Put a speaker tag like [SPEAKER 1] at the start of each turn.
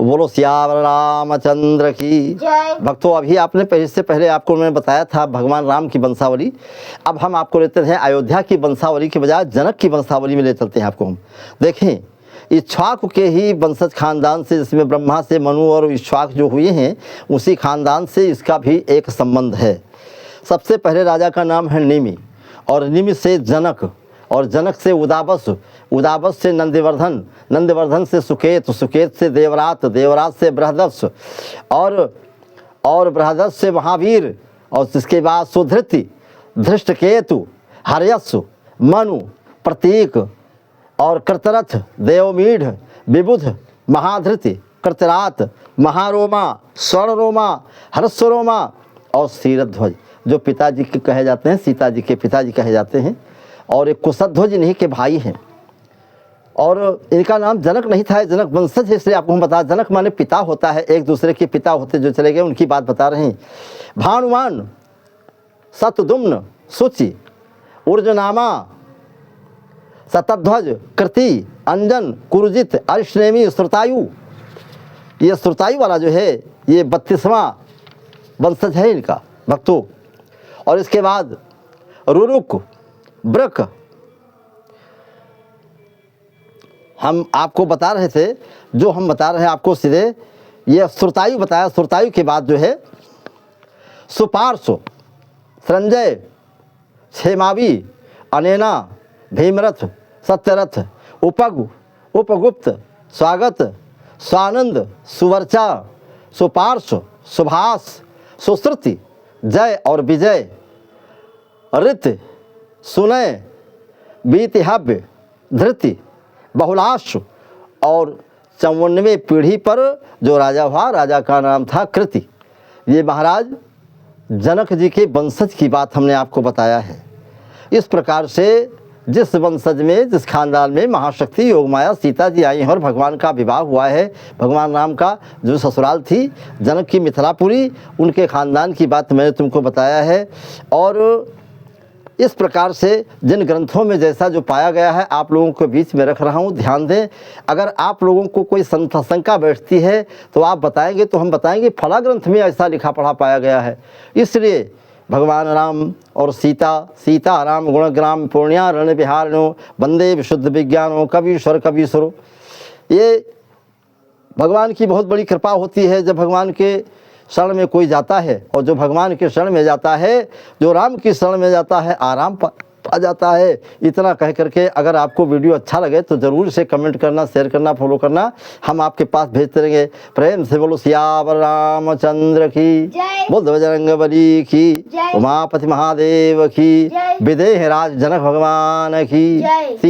[SPEAKER 1] बोलो सियावर रामचंद्र की। भक्तों, अभी आपने इससे पहले आपको मैंने बताया था भगवान राम की वंशावली। अब हम आपको लेते हैं अयोध्या की वंशावली के बजाय जनक की वंशावली में ले चलते हैं आपको हम। देखें, इक्ष्वाकु के ही वंशज खानदान से, जिसमें ब्रह्मा से मनु और इक्ष्वाक जो हुए हैं, उसी खानदान से इसका भी एक संबंध है। सबसे पहले राजा का नाम है निमि, और निमि से जनक, और जनक से उदाबस, उदाबस से नंदिवर्धन, नंदिवर्धन से सुकेत, सुकेत से देवरात, देवरात से बृहदस, और बृहदस से महावीर, और इसके बाद सुधृति, धृष्टकेतु, हर्यस्सु, मनु, प्रतीक, और कृतरथ, देवमीढ़, विबुध, महाधृति, कृतरात, महारोमा, स्वर्णरोमा, हर्षरोमा और क्षीरध्वज, जो पिताजी के कहे जाते हैं, सीता जी के पिताजी कहे जाते हैं, और एक कुशध्वज इन्हीं के भाई हैं। और इनका नाम जनक नहीं था, जनक वंशज है, इसलिए आपको हम बता, जनक माने पिता होता है, एक दूसरे के पिता होते जो चले गए उनकी बात बता रहे हैं। भानुमान, शतदुम्न, शुचि, ऊर्जनामा, शतध्वज, कृति, अंजन, कुरुजित, अरिष्णेमी, श्रुतायु। ये श्रुतायु वाला जो है ये 32वां वंशज है इनका भक्तों। और इसके बाद रुरुक, ब्रक, हम आपको बता रहे थे, जो हम बता रहे हैं आपको सीधे ये श्रुतायु बताया। श्रुतायु के बाद जो है सुपार्श्व, संजय, क्षेमावी, अनेना, भीमरथ, सत्यरथ, उपगु, उपगुप्त, स्वागत, स्वानंद, सुवर्चा, सुपार्श्व, सुभाष, सुश्रुति, जय और विजय, ऋत, सुनय, बीतिहव्य, धृति, बहुलाश्व, और 54वें पीढ़ी पर जो राजा हुआ, राजा का नाम था कृति। ये महाराज जनक जी के वंशज की बात हमने आपको बताया है। इस प्रकार से जिस वंशज में, जिस खानदान में महाशक्ति योगमाया सीता जी आई हैं और भगवान का विवाह हुआ है, भगवान राम का जो ससुराल थी जनक की मिथिलापुरी, उनके खानदान की बात मैंने तुमको बताया है। और इस प्रकार से जिन ग्रंथों में जैसा जो पाया गया है आप लोगों के बीच में रख रहा हूँ, ध्यान दें। अगर आप लोगों को कोई शंका बैठती है तो आप बताएंगे तो हम बताएंगे फला ग्रंथ में ऐसा लिखा पढ़ा पाया गया है। इसलिए भगवान राम और सीता, सीता राम गुणग्राम पूर्ण्या रण विहारिणो वंदे विशुद्ध विज्ञानो कवीश्वर कवीश्वरो। ये भगवान की बहुत बड़ी कृपा होती है जब भगवान के शरण में कोई जाता है, और जो भगवान के शरण में जाता है, जो राम की शरण में जाता है, आराम पा जाता है। इतना कह करके अगर आपको वीडियो अच्छा लगे तो ज़रूर से कमेंट करना, शेयर करना, फॉलो करना, हम आपके पास भेजते रहेंगे। प्रेम से बोलो सियावर रामचंद्र की, बोल बजरंगबली की, उमापति महादेव की, विदेह राज जनक भगवान की।